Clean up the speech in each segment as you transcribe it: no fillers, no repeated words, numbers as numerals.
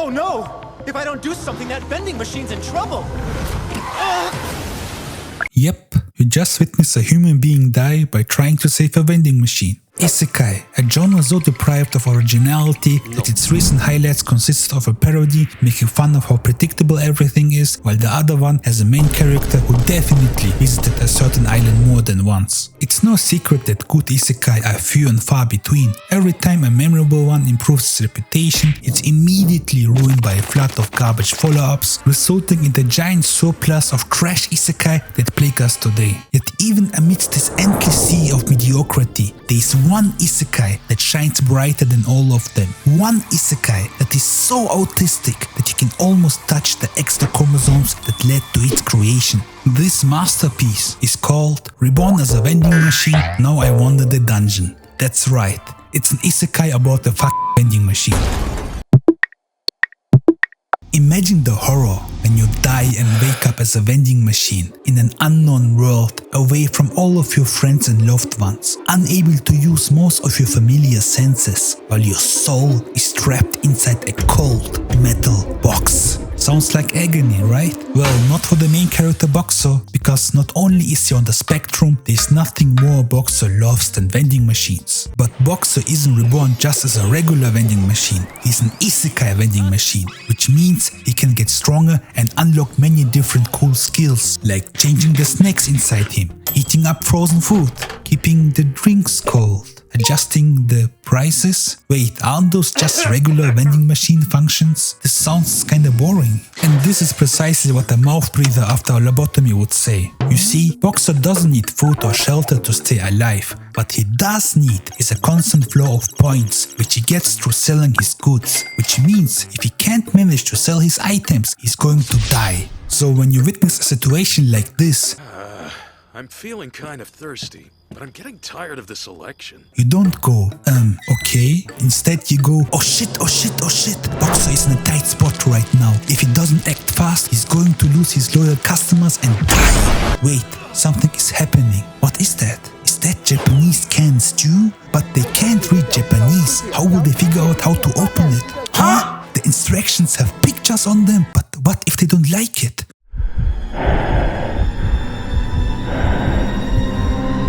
Oh no! If I don't do something, that vending machine's in trouble! Yep, you just witnessed a human being die by trying to save a vending machine. Isekai, a genre so deprived of originality that its recent highlights consist of a parody making fun of how predictable everything is, while the other one has a main character who definitely visited a certain island more than once. It's no secret that good isekai are few and far between. Every time a memorable one improves its reputation, it's immediately ruined by a flood of garbage follow-ups, resulting in the giant surplus of trash isekai that plague us today. Yet even amidst this endless sea of mediocrity, there is one isekai that shines brighter than all of them. One isekai that is so autistic that you can almost touch the extra chromosomes that led to its creation. This masterpiece is called Reborn as a Vending Machine, Now I Wander the Dungeon. That's right, it's an isekai about the vending machine. Imagine the horror when you die and wake up as a vending machine in an unknown world, away from all of your friends and loved ones, unable to use most of your familiar senses, while your soul is trapped inside a cold metal box. Sounds like agony, right? Well, not for the main character Boxer, because not only is he on the spectrum, there's nothing more Boxer loves than vending machines. But Boxer isn't reborn just as a regular vending machine, he's an isekai vending machine, which means he can get stronger and unlock many different cool skills, like changing the snacks inside him, heating up frozen food, keeping the drinks cold, adjusting the prices. Wait, aren't those just regular vending machine functions? This sounds kinda boring. And this is precisely what a mouth breather after a lobotomy would say. You see, Boxer doesn't need food or shelter to stay alive. What he does need is a constant flow of points, which he gets through selling his goods. Which means if he can't manage to sell his items, he's going to die. So when you witness a situation like this, I'm feeling kind of thirsty, but I'm getting tired of this election. you don't go, okay. Instead you go, oh shit, oh shit, oh shit. Boxer is in a tight spot right now. If he doesn't act fast, he's going to lose his loyal customers and die. Wait, something is happening. What is that? Is that Japanese canned stew? But they can't read Japanese. How will they figure out how to open it? Huh? The instructions have pictures on them, but what if they don't like it?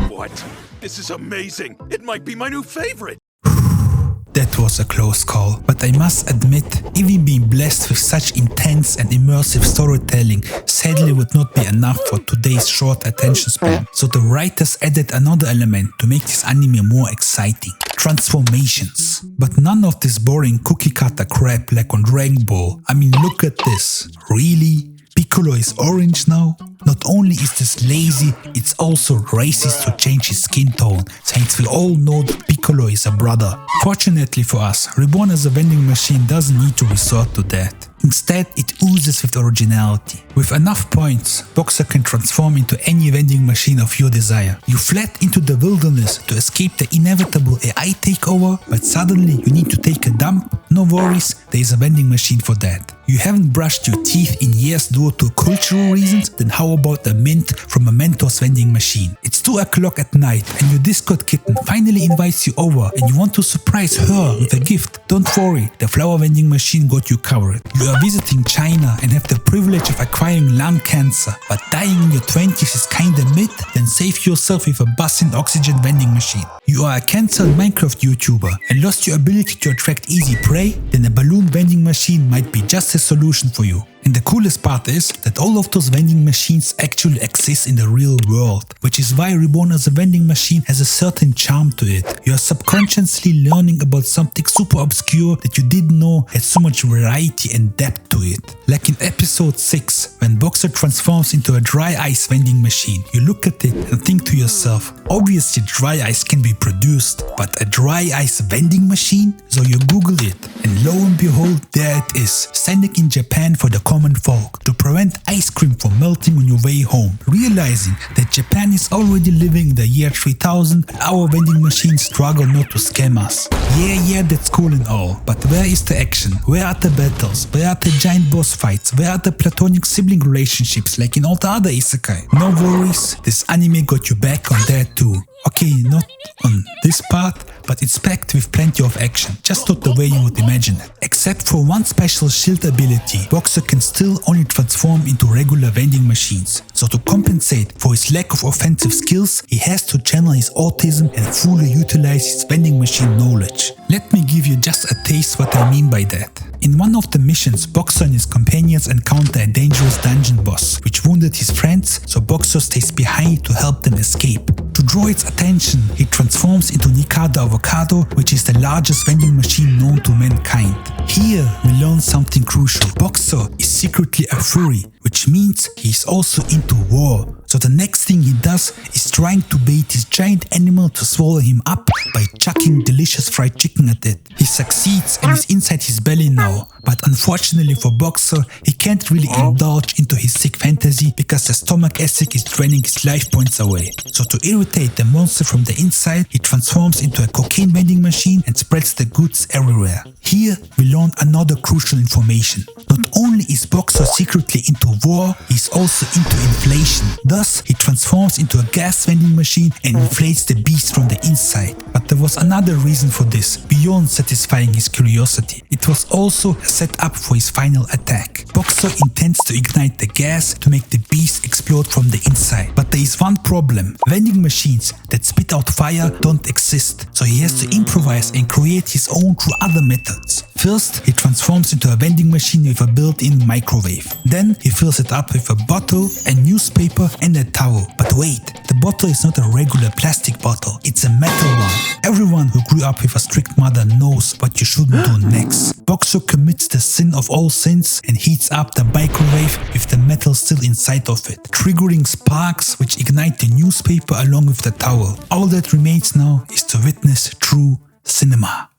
What? This is amazing! It might be my new favorite! That was a close call, but I must admit, even being blessed with such intense and immersive storytelling sadly would not be enough for today's short attention span. So the writers added another element to make this anime more exciting: transformations. But none of this boring cookie cutter crap like on Dragon Ball. I mean, look at this. Really? Piccolo is orange now? Not only is this lazy, it's also racist to change his skin tone, since we all know that Piccolo is a brother. Fortunately for us, Reborn as a Vending Machine doesn't need to resort to that. Instead, it oozes with originality. With enough points, Boxer can transform into any vending machine of your desire. You fled into the wilderness to escape the inevitable AI takeover, but suddenly you need to take a dump? No worries, there is a vending machine for that. You haven't brushed your teeth in years due to cultural reasons? Then how about a mint from a Mentos vending machine? It's 2 o'clock at night and your Discord kitten finally invites you over and you want to surprise her with a gift. Don't worry, the flower vending machine got you covered. You are visiting China and have the privilege of acquiring lung cancer, but dying in your 20s is kinda mid? Then save yourself with a buzzing oxygen vending machine. You are a cancelled Minecraft YouTuber and lost your ability to attract easy prey? Then a balloon vending machine might be just a solution for you. And the coolest part is that all of those vending machines actually exist in the real world, which is why Reborn as a Vending Machine has a certain charm to it. You are subconsciously learning about something super obscure that you didn't know had so much variety and depth to it. Like in episode 6, when Boxer transforms into a dry ice vending machine. You look at it and think to yourself, obviously dry ice can be produced, but a dry ice vending machine? So you Google it, and lo and behold, there it is, standing in Japan for the common folk to prevent ice cream from melting on your way home. Realizing that Japan is already living in the year 3000 and our vending machines struggle not to scam us. Yeah, that's cool and all, but where is the action? Where are the battles? Where are the giant boss fights? Where are the platonic sibling relationships like in all the other isekai? No worries, this anime got you back on that too. Okay, not on this part, but it's packed with plenty of action, just not the way you would imagine it. Except for one special shield ability, Boxer can still only transform into regular vending machines. So to compensate for his lack of offensive skills, he has to channel his autism and fully utilize his vending machine knowledge. Let me give you just a taste what I mean by that. In one of the missions, Boxer and his companions encounter a dangerous dungeon boss, which wounded his friends, so Boxer stays behind to help them escape. To draw its attention, he transforms into Nikado Avocado, which is the largest vending machine known to mankind. Here, we learn something crucial. Boxer is secretly a furry, which means he is also into war. So the next thing he does is trying to bait this giant animal to swallow him up by chucking delicious fried chicken at it. He succeeds and is inside his belly now, but unfortunately for Boxer, he can't really indulge into his sick fantasy because the stomach acid is draining his life points away. So to irritate the monster from the inside, he transforms into a cocaine vending machine and spreads the goods everywhere. Here we learn another crucial information. Not only is Boxer secretly into war, he's also into inflation. Thus, he transforms into a gas vending machine and inflates the beast from the inside. But there was another reason for this, beyond satisfying his curiosity. It was also a setup for his final attack. Boxer intends to ignite the gas to make the beast explode from the inside. But there is one problem. Vending machines that spit out fire don't exist, so he has to improvise and create his own through other methods. First, he transforms into a vending machine with a built-in microwave. Then he fills it up with a bottle, a newspaper and a towel. But wait, the bottle is not a regular plastic bottle, it's a metal one. Everyone who grew up with a strict mother knows what you shouldn't do next. Boxer commits the sin of all sins and heats up the microwave with the metal still inside of it, triggering sparks which ignite the newspaper along with the towel. All that remains now is to witness true cinema.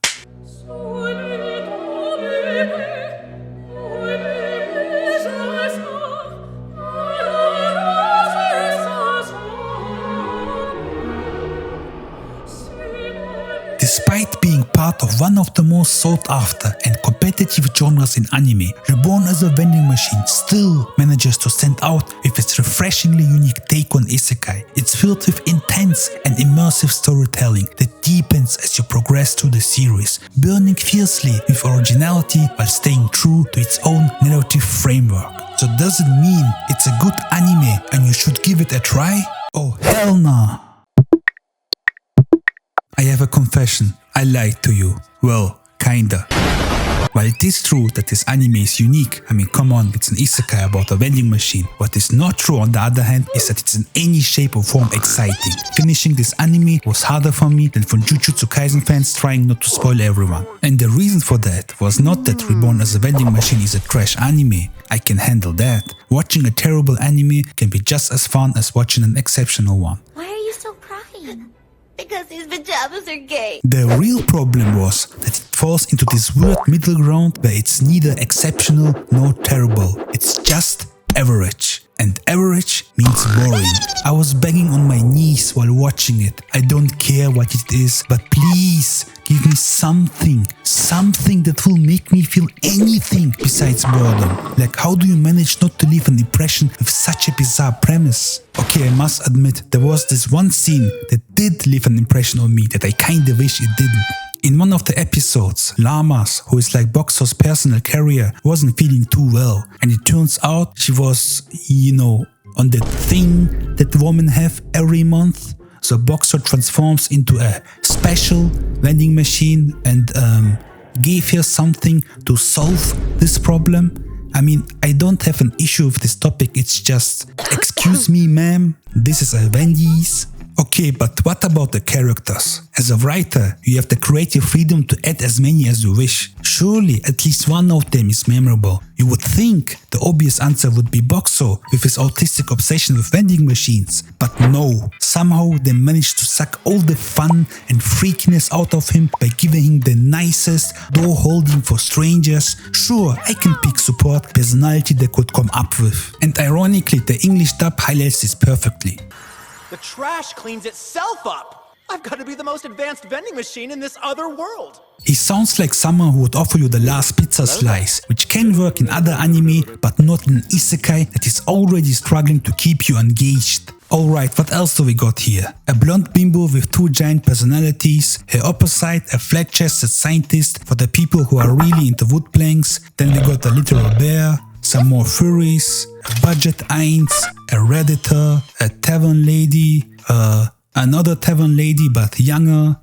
Despite being part of one of the most sought after and competitive genres in anime, Reborn as a Vending Machine still manages to stand out with its refreshingly unique take on Isekai. It's filled with intense and immersive storytelling that deepens as you progress through the series, burning fiercely with originality while staying true to its own narrative framework. So does it mean it's a good anime and you should give it a try? Oh hell nah! I have a confession, I lied to you. Well, kinda. While it is true that this anime is unique, I mean come on, it's an isekai about a vending machine. What is not true on the other hand is that it's in any shape or form exciting. Finishing this anime was harder for me than for Jujutsu Kaisen fans trying not to spoil everyone. And the reason for that was not that Reborn as a Vending Machine is a trash anime. I can handle that. Watching a terrible anime can be just as fun as watching an exceptional one. Why are you so crying? Because his pajamas are gay. The real problem was that it falls into this weird middle ground where it's neither exceptional nor terrible. It's just average. And average means boring. I was begging on my knees while watching it. I don't care what it is, but please give me something that will make me feel anything besides boredom. Like, how do you manage not to leave an impression with such a bizarre premise? Okay, I must admit, there was this one scene that did leave an impression on me that I kinda wish it didn't. In one of the episodes, Lamas, who is like Boxer's personal carrier, wasn't feeling too well, and it turns out she was, on that thing that women have every month. So Boxer transforms into a special vending machine and gave her something to solve this problem. I mean, I don't have an issue with this topic, it's just, excuse me ma'am, this is a Wendy's. Okay, but what about the characters? As a writer, you have the creative freedom to add as many as you wish. Surely at least one of them is memorable. You would think the obvious answer would be Boxer with his autistic obsession with vending machines. But no, somehow they managed to suck all the fun and freakiness out of him by giving him the nicest door holding for strangers. Sure, I can pick support personality they could come up with. And ironically, the English dub highlights this perfectly. The trash cleans itself up. I've got to be the most advanced vending machine in this other world. He sounds like someone who would offer you the last pizza slice, which can work in other anime but not in an isekai that is already struggling to keep you engaged. Alright, what else do we got here? A blonde bimbo with 2 giant personalities, her opposite a flat-chested scientist for the people who are really into wood planks, then we got a literal bear, some more furries, a budget eins, a redditor, a tavern lady, another tavern lady but younger,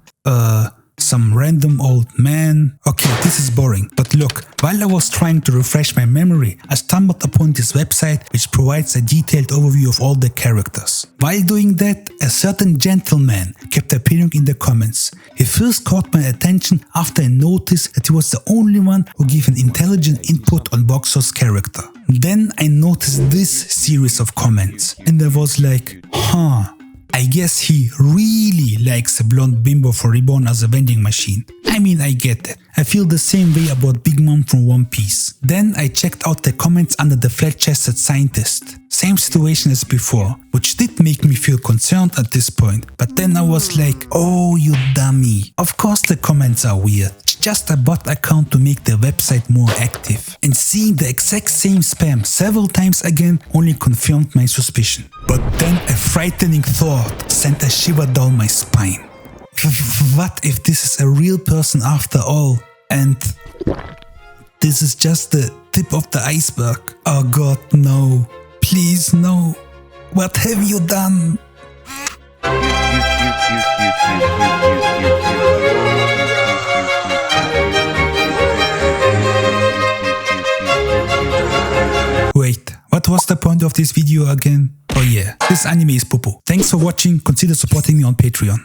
some random old man. Okay, this is boring, but look, while I was trying to refresh my memory, I stumbled upon this website which provides a detailed overview of all the characters. While doing that, a certain gentleman kept appearing in the comments. He first caught my attention after I noticed that he was the only one who gave an intelligent input on Boxer's character. Then I noticed this series of comments, and I was like, I guess he really likes a blonde bimbo for Reborn as a vending machine. I mean, I get that. I feel the same way about Big Mom from One Piece. Then I checked out the comments under the flat-chested scientist. Same situation as before, which did make me feel concerned at this point. But then I was like, oh you dummy. Of course the comments are weird. It's just a bot account to make the website more active. And seeing the exact same spam several times again only confirmed my suspicion. But then a frightening thought sent a shiver down my spine. What if this is a real person after all, and this is just the tip of the iceberg? Oh god, no. Please, no. What have you done? Wait, what was the point of this video again? Oh yeah, this anime is poo-poo. Thanks for watching, consider supporting me on Patreon.